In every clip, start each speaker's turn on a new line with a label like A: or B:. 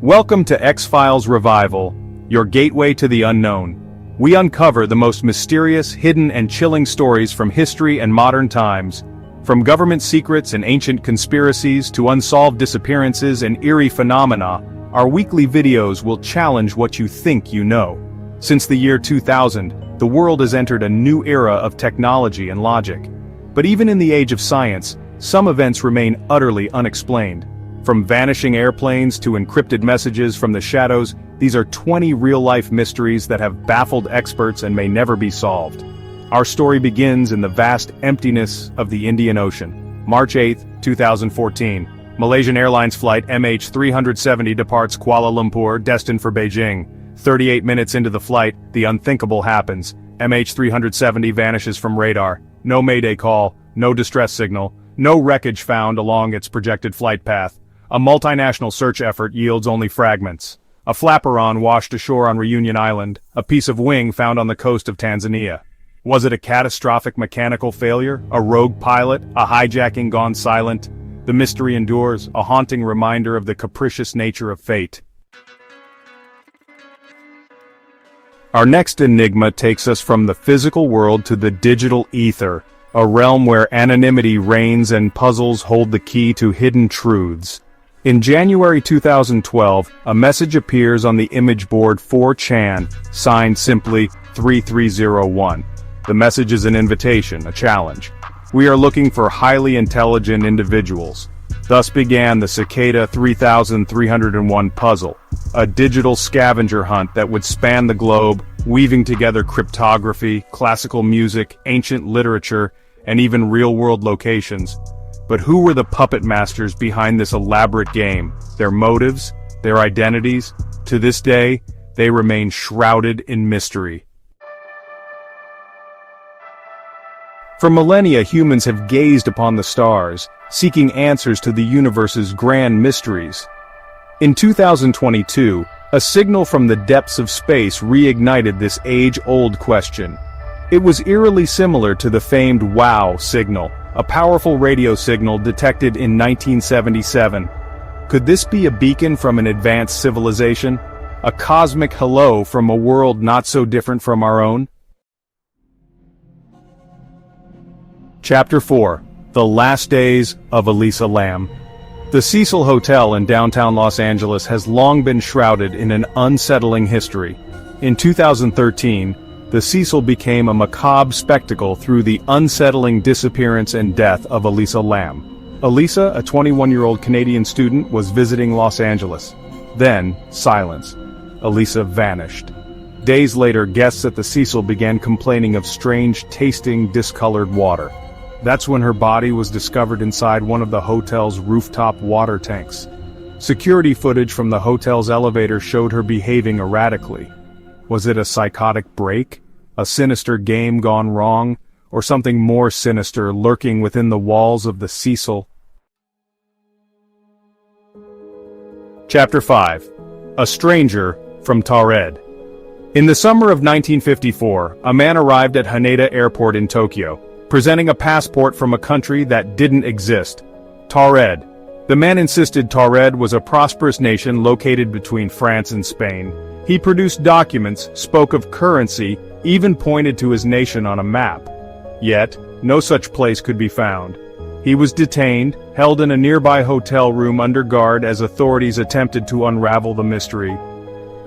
A: Welcome to X-Files Revival, your gateway to the unknown. We uncover the most mysterious, hidden and chilling stories from history and modern times. From government secrets and ancient conspiracies to unsolved disappearances and eerie phenomena, our weekly videos will challenge what you think you know. Since the year 2000, the world has entered a new era of technology and logic. But even in the age of science, some events remain utterly unexplained. From vanishing airplanes to encrypted messages from the shadows, these are 20 real-life mysteries that have baffled experts and may never be solved. Our story begins in the vast emptiness of the Indian Ocean. March 8, 2014. Malaysian Airlines Flight MH370 departs Kuala Lumpur, destined for Beijing. 38 minutes into the flight, the unthinkable happens. MH370 vanishes from radar. No mayday call, no distress signal, no wreckage found along its projected flight path. A multinational search effort yields only fragments. A flaperon washed ashore on Reunion Island, a piece of wing found on the coast of Tanzania. Was it a catastrophic mechanical failure, a rogue pilot, a hijacking gone silent? The mystery endures, a haunting reminder of the capricious nature of fate. Our next enigma takes us from the physical world to the digital ether, a realm where anonymity reigns and puzzles hold the key to hidden truths. In January 2012, a message appears on the image board 4chan, signed simply 3301. The message is an invitation, a challenge. We are looking for highly intelligent individuals. Thus began the Cicada 3301 puzzle, a digital scavenger hunt that would span the globe, weaving together cryptography, classical music, ancient literature, and even real-world locations. But who were the puppet masters behind this elaborate game? Their motives, their identities? To this day, they remain shrouded in mystery. For millennia, humans have gazed upon the stars, seeking answers to the universe's grand mysteries. In 2022, a signal from the depths of space reignited this age-old question. It was eerily similar to the famed WOW signal, a powerful radio signal detected in 1977. Could this be a beacon from an advanced civilization? A cosmic hello from a world not so different from our own? Chapter 4. The Last Days of Elisa Lam. The Cecil Hotel in downtown Los Angeles has long been shrouded in an unsettling history. In 2013, the Cecil became a macabre spectacle through the unsettling disappearance and death of Elisa Lam. Elisa, a 21-year-old Canadian student, was visiting Los Angeles. Then, silence. Elisa vanished. Days later, guests at the Cecil began complaining of strange, tasting, discolored water. That's when her body was discovered inside one of the hotel's rooftop water tanks. Security footage from the hotel's elevator showed her behaving erratically. Was it a psychotic break? A sinister game gone wrong? Or something more sinister lurking within the walls of the Cecil? Chapter 5. A Stranger from Taured. In the summer of 1954, a man arrived at Haneda Airport in Tokyo, presenting a passport from a country that didn't exist. Taured. The man insisted Taured was a prosperous nation located between France and Spain. He produced documents, spoke of currency, even pointed to his nation on a map. Yet, no such place could be found. He was detained, held in a nearby hotel room under guard as authorities attempted to unravel the mystery.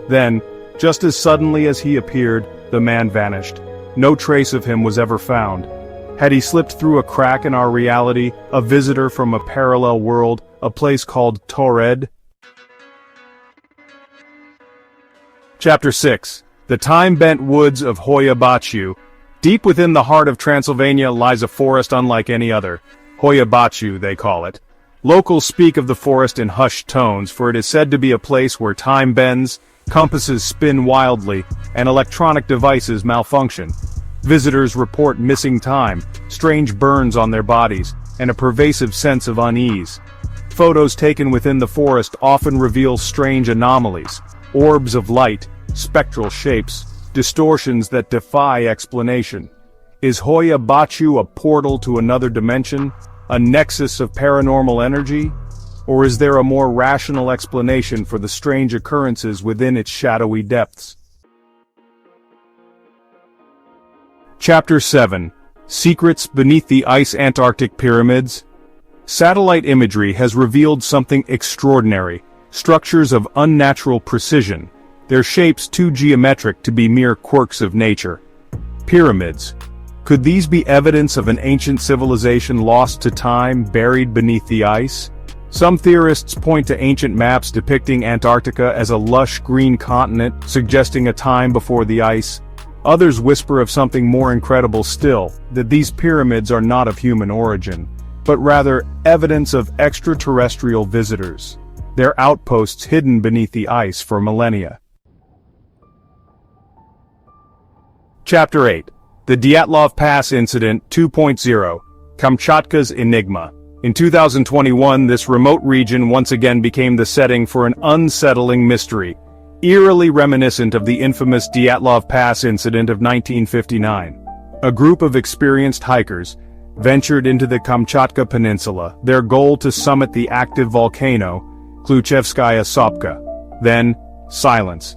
A: Then, just as suddenly as he appeared, the man vanished. No trace of him was ever found. Had he slipped through a crack in our reality, a visitor from a parallel world, a place called Taured? Chapter 6. The time-bent woods of Hoia Baciu. Deep within the heart of Transylvania lies a forest unlike any other. Hoia Baciu, they call it. Locals speak of the forest in hushed tones, for it is said to be a place where time bends, compasses spin wildly, and electronic devices malfunction. Visitors report missing time, strange burns on their bodies, and a pervasive sense of unease. Photos taken within the forest often reveal strange anomalies, orbs of light, spectral shapes, distortions that defy explanation. Is Hoia Baciu a portal to another dimension? A nexus of paranormal energy? Or is there a more rational explanation for the strange occurrences within its shadowy depths? Chapter 7. Secrets Beneath the Ice Antarctic Pyramids. Satellite imagery has revealed something extraordinary, structures of unnatural precision, their shapes too geometric to be mere quirks of nature. Pyramids. Could these be evidence of an ancient civilization lost to time, buried beneath the ice? Some theorists point to ancient maps depicting Antarctica as a lush green continent, suggesting a time before the ice. Others whisper of something more incredible still, that these pyramids are not of human origin, but rather evidence of extraterrestrial visitors, their outposts hidden beneath the ice for millennia. Chapter 8. The Dyatlov Pass Incident 2.0, Kamchatka's Enigma. In 2021, this remote region once again became the setting for an unsettling mystery, eerily reminiscent of the infamous Dyatlov Pass incident of 1959. A group of experienced hikers ventured into the Kamchatka Peninsula, their goal to summit the active volcano, Kluchevskaya Sopka. Then, silence.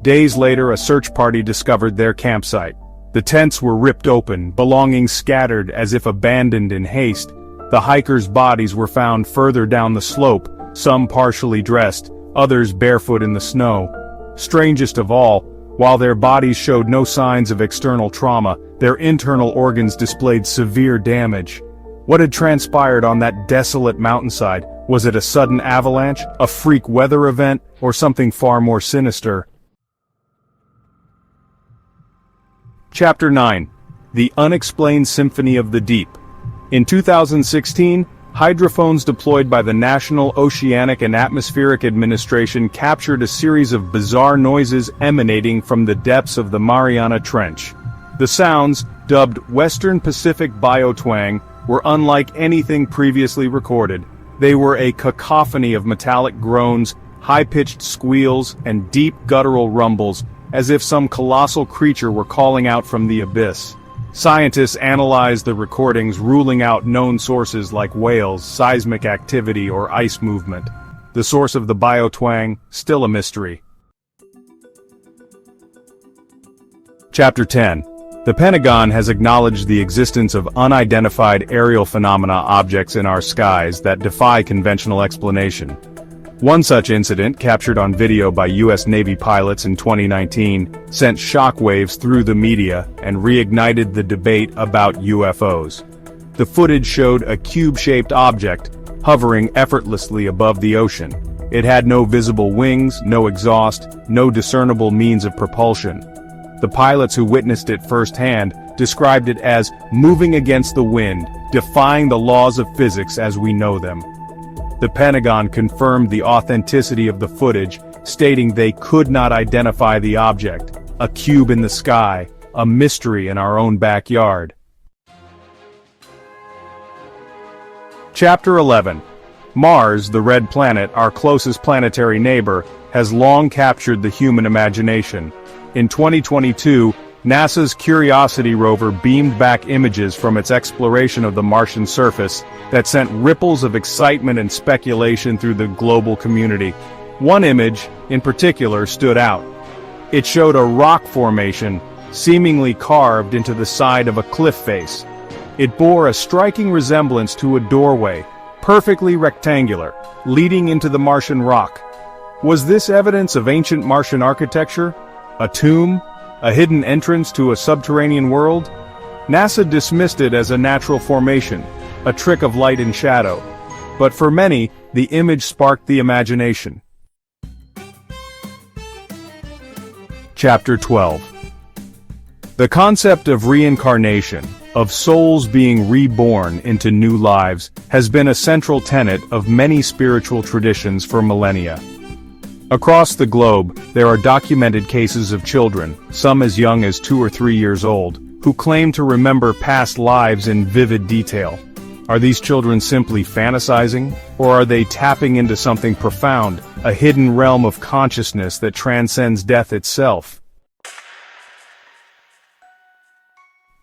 A: Days later, a search party discovered their campsite. The tents were ripped open, belongings scattered as if abandoned in haste. The hikers' bodies were found further down the slope, some partially dressed, others barefoot in the snow. Strangest of all, while their bodies showed no signs of external trauma, their internal organs displayed severe damage. What had transpired on that desolate mountainside? Was it a sudden avalanche, a freak weather event, or something far more sinister? Chapter 9. The Unexplained Symphony of the Deep. In 2016, hydrophones deployed by the National Oceanic and Atmospheric Administration captured a series of bizarre noises emanating from the depths of the Mariana Trench. The sounds, dubbed Western Pacific Biotwang, were unlike anything previously recorded. They were a cacophony of metallic groans, high-pitched squeals, and deep guttural rumbles, as if some colossal creature were calling out from the abyss. Scientists analyzed the recordings, ruling out known sources like whales, seismic activity, or ice movement. The source of the biotwang, still a mystery. Chapter 10. The Pentagon has acknowledged the existence of unidentified aerial phenomena objects in our skies that defy conventional explanation. One such incident, captured on video by U.S. Navy pilots in 2019, sent shockwaves through the media and reignited the debate about UFOs. The footage showed a cube-shaped object, hovering effortlessly above the ocean. It had no visible wings, no exhaust, no discernible means of propulsion. The pilots who witnessed it firsthand described it as moving against the wind, defying the laws of physics as we know them. The Pentagon confirmed the authenticity of the footage, stating they could not identify the object, a cube in the sky, a mystery in our own backyard. Chapter 11. Mars, the red planet, our closest planetary neighbor, has long captured the human imagination. In 2022, NASA's Curiosity rover beamed back images from its exploration of the Martian surface that sent ripples of excitement and speculation through the global community. One image, in particular, stood out. It showed a rock formation, seemingly carved into the side of a cliff face. It bore a striking resemblance to a doorway, perfectly rectangular, leading into the Martian rock. Was this evidence of ancient Martian architecture? A tomb? A hidden entrance to a subterranean world? NASA dismissed it as a natural formation, a trick of light and shadow. But for many, the image sparked the imagination. Chapter 12. The concept of reincarnation, of souls being reborn into new lives, has been a central tenet of many spiritual traditions for millennia. Across the globe, there are documented cases of children, some as young as 2 or 3 years old, who claim to remember past lives in vivid detail. Are these children simply fantasizing, or are they tapping into something profound, a hidden realm of consciousness that transcends death itself?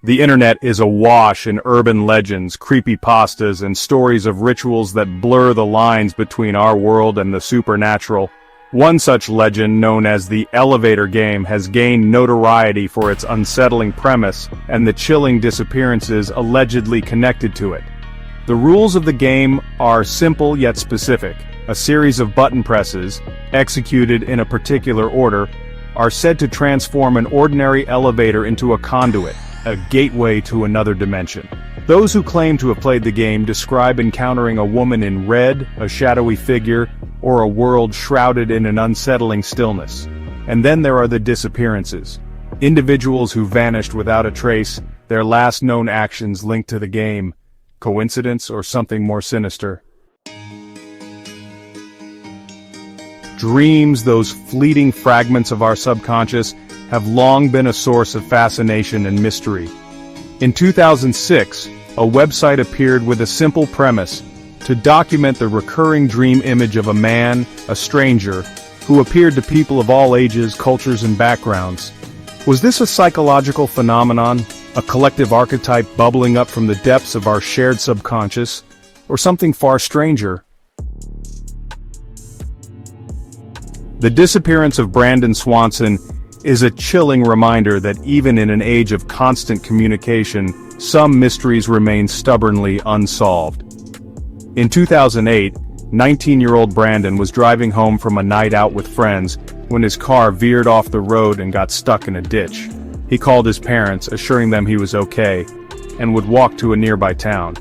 A: The internet is awash in urban legends, creepypastas, and stories of rituals that blur the lines between our world and the supernatural. One such legend, known as the elevator game, has gained notoriety for its unsettling premise and the chilling disappearances allegedly connected to it. The rules of the game are simple yet specific. A series of button presses, executed in a particular order, are said to transform an ordinary elevator into a conduit, a gateway to another dimension. Those who claim to have played the game describe encountering a woman in red, a shadowy figure, or a world shrouded in an unsettling stillness. And then there are the disappearances. Individuals who vanished without a trace, their last known actions linked to the game. Coincidence or something more sinister? Dreams, those fleeting fragments of our subconscious, have long been a source of fascination and mystery. In 2006, a website appeared with a simple premise: to document the recurring dream image of a man, a stranger, who appeared to people of all ages, cultures, and backgrounds. Was this a psychological phenomenon, a collective archetype bubbling up from the depths of our shared subconscious, or something far stranger? The disappearance of Brandon Swanson is a chilling reminder that even in an age of constant communication, some mysteries remain stubbornly unsolved. In 2008, 19-year-old Brandon was driving home from a night out with friends when his car veered off the road and got stuck in a ditch. He called his parents, assuring them he was okay, and would walk to a nearby town.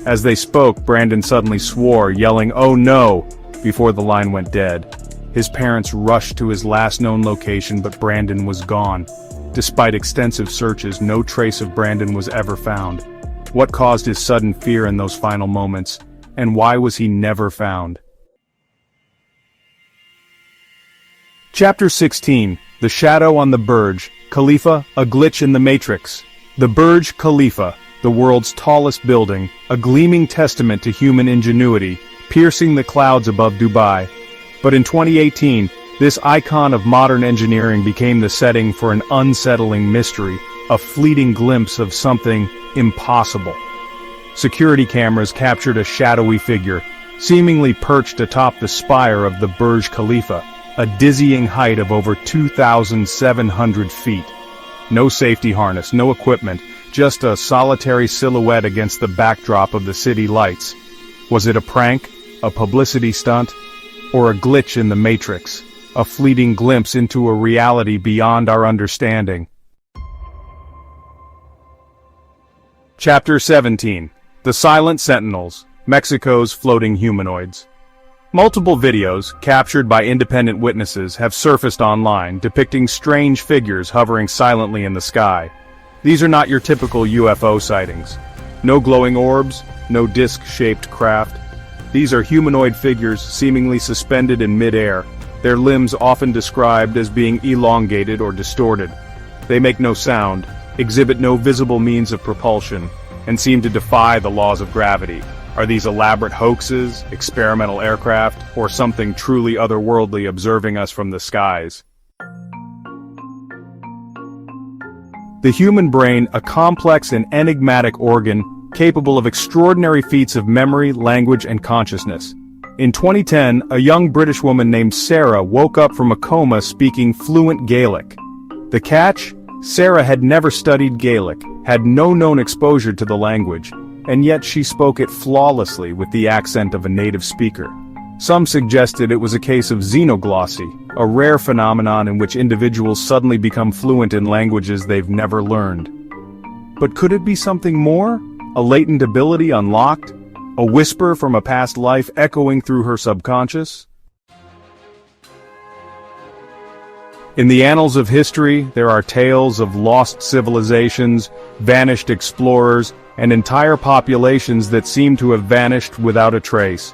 A: As they spoke, Brandon suddenly swore, yelling, "Oh no!" before the line went dead. His parents rushed to his last known location, but Brandon was gone. Despite extensive searches, no trace of Brandon was ever found. What caused his sudden fear in those final moments, and why was he never found? Chapter 16. The Shadow on the Burj, Khalifa, a glitch in the Matrix. The Burj Khalifa, the world's tallest building, a gleaming testament to human ingenuity, piercing the clouds above Dubai. But in 2018, this icon of modern engineering became the setting for an unsettling mystery, a fleeting glimpse of something impossible. Security cameras captured a shadowy figure, seemingly perched atop the spire of the Burj Khalifa, a dizzying height of over 2,700 feet. No safety harness, no equipment, just a solitary silhouette against the backdrop of the city lights. Was it a prank, a publicity stunt, or a glitch in the Matrix, a fleeting glimpse into a reality beyond our understanding? Chapter 17. The Silent Sentinels, Mexico's Floating Humanoids. Multiple videos, captured by independent witnesses, have surfaced online, depicting strange figures hovering silently in the sky. These are not your typical UFO sightings. No glowing orbs, no disc-shaped craft. These are humanoid figures seemingly suspended in mid-air, their limbs often described as being elongated or distorted. They make no sound, exhibit no visible means of propulsion, and seem to defy the laws of gravity. Are these elaborate hoaxes, experimental aircraft, or something truly otherworldly observing us from the skies? The human brain, a complex and enigmatic organ, capable of extraordinary feats of memory, language, and consciousness. In 2010, a young British woman named Sarah woke up from a coma speaking fluent Gaelic. The catch? Sarah had never studied Gaelic, had no known exposure to the language, and yet she spoke it flawlessly with the accent of a native speaker. Some suggested it was a case of xenoglossy, a rare phenomenon in which individuals suddenly become fluent in languages they've never learned. But could it be something more? A latent ability unlocked? A whisper from a past life echoing through her subconscious? In the annals of history, there are tales of lost civilizations, vanished explorers, and entire populations that seem to have vanished without a trace.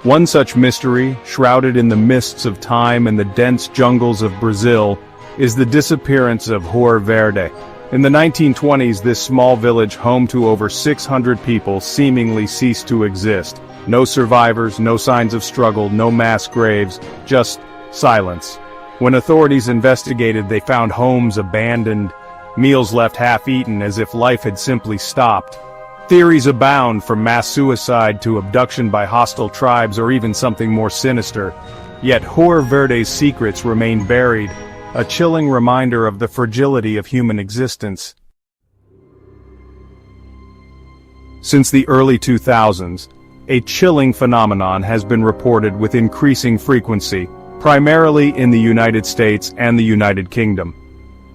A: One such mystery, shrouded in the mists of time and the dense jungles of Brazil, is the disappearance of Hoer Verde. In the 1920s, this small village, home to over 600 people, seemingly ceased to exist. No survivors, no signs of struggle, no mass graves, just silence. When authorities investigated, they found homes abandoned, meals left half-eaten as if life had simply stopped. Theories abound, from mass suicide to abduction by hostile tribes or even something more sinister. Yet Hoer Verde's secrets remain buried, a chilling reminder of the fragility of human existence. Since the early 2000s, a chilling phenomenon has been reported with increasing frequency, primarily in the United States and the United Kingdom.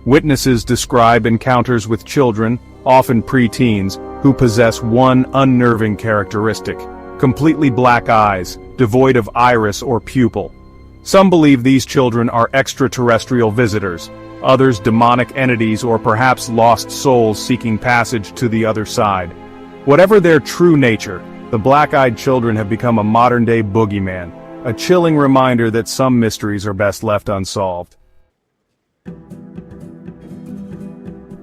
A: Witnesses describe encounters with children, often pre-teens, who possess one unnerving characteristic: completely black eyes, devoid of iris or pupil. Some believe these children are extraterrestrial visitors, others demonic entities or perhaps lost souls seeking passage to the other side. Whatever their true nature, the black-eyed children have become a modern-day boogeyman, a chilling reminder that some mysteries are best left unsolved.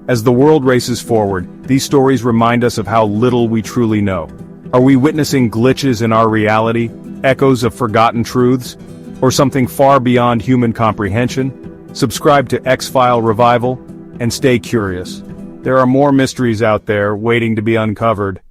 A: As the world races forward, these stories remind us of how little we truly know. Are we witnessing glitches in our reality, echoes of forgotten truths, or something far beyond human comprehension? Subscribe to X-File Revival, and stay curious. There are more mysteries out there waiting to be uncovered.